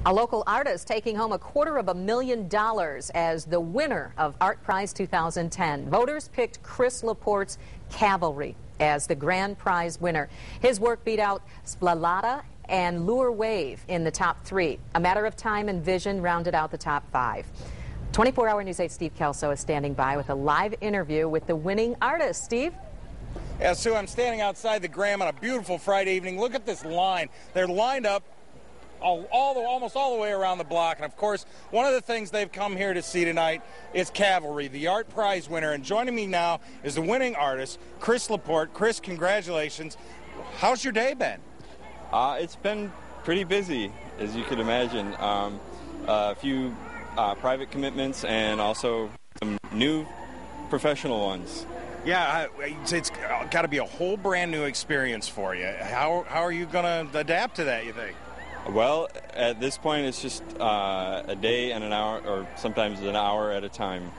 A local artist taking home $250,000 as the winner of ArtPrize 2010. Voters picked Chris Laporte's Cavalry as the grand prize winner. His work beat out Splalata and Lure Wave in the top 3. A Matter of Time and Vision rounded out the top 5. 24-hour News 8's Steve Kelso is standing by with a live interview with the winning artist. Steve? Yeah, Sue, I'm standing outside the Graham on a beautiful Friday evening. Look at this line. They're lined up almost all the way around the block. And, of course, one of the things they've come here to see tonight is Cavalry, the ArtPrize winner. And joining me now is the winning artist, Chris Laporte. Chris, congratulations. How's your day been? It's been pretty busy, as you could imagine. A few private commitments and also some new professional ones. Yeah, it's got to be a whole brand new experience for you. How are you going to adapt to that, you think? Well, at this point, it's just a day and an hour, or sometimes an hour at a time.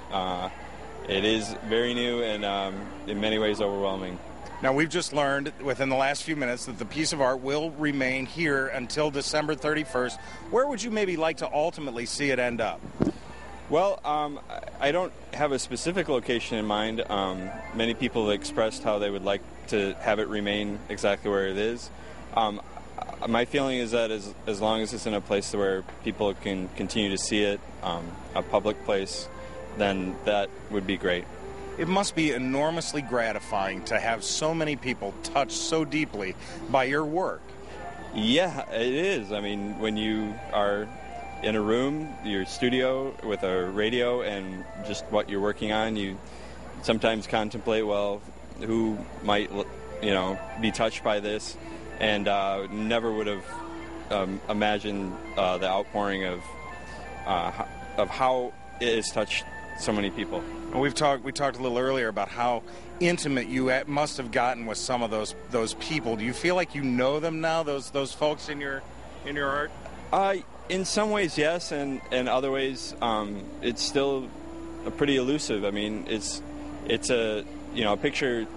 It is very new and in many ways overwhelming. Now, we've just learned within the last few minutes that the piece of art will remain here until December 31st. Where would you maybe like to ultimately see it end up? Well, I don't have a specific location in mind. Many people have expressed how they would like to have it remain exactly where it is. My feeling is that as long as it's in a place where people can continue to see it, a public place, then that would be great. It must be enormously gratifying to have so many people touched so deeply by your work. Yeah, it is. I mean, when you are in a room, your studio with a radio and just what you're working on, you sometimes contemplate, well, who might, be touched by this, and never would have imagined the outpouring of how it has touched so many people. And we talked a little earlier about how intimate you must have gotten with some of those people. Do you feel like you know them now, those folks in your art? In some ways, yes, and other ways, it's still pretty elusive. I mean, it's a picture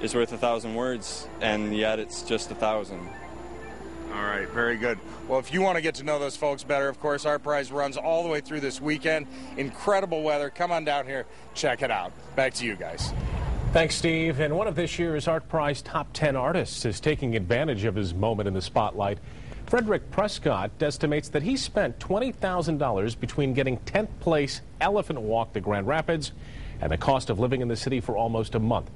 is worth 1,000 words, and yet it's just 1,000. All right, very good. Well, if you want to get to know those folks better, of course, ArtPrize runs all the way through this weekend. Incredible weather. Come on down here, check it out. Back to you guys. Thanks, Steve. And one of this year's ArtPrize top 10 artists is taking advantage of his moment in the spotlight. Frederick Prescott estimates that he spent $20,000 between getting 10th place Elephant Walk to Grand Rapids and the cost of living in the city for almost a month.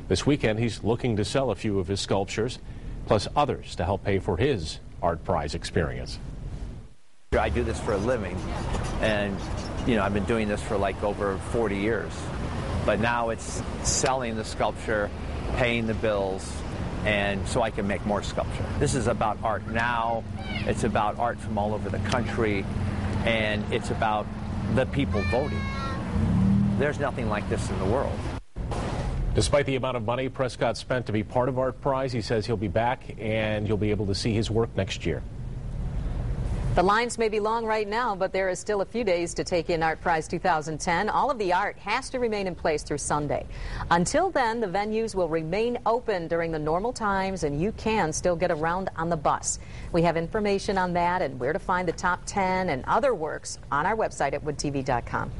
This weekend, he's looking to sell a few of his sculptures, plus others to help pay for his ArtPrize experience. I do this for a living, and I've been doing this for like over 40 years. But now it's selling the sculpture, paying the bills, and so I can make more sculpture. This is about art now. It's about art from all over the country, and it's about the people voting. There's nothing like this in the world. Despite the amount of money Prescott spent to be part of ArtPrize, he says he'll be back and you'll be able to see his work next year. The lines may be long right now, but there is still a few days to take in ArtPrize 2010. All of the art has to remain in place through Sunday. Until then, the venues will remain open during the normal times, and you can still get around on the bus. We have information on that and where to find the top 10 and other works on our website at woodtv.com.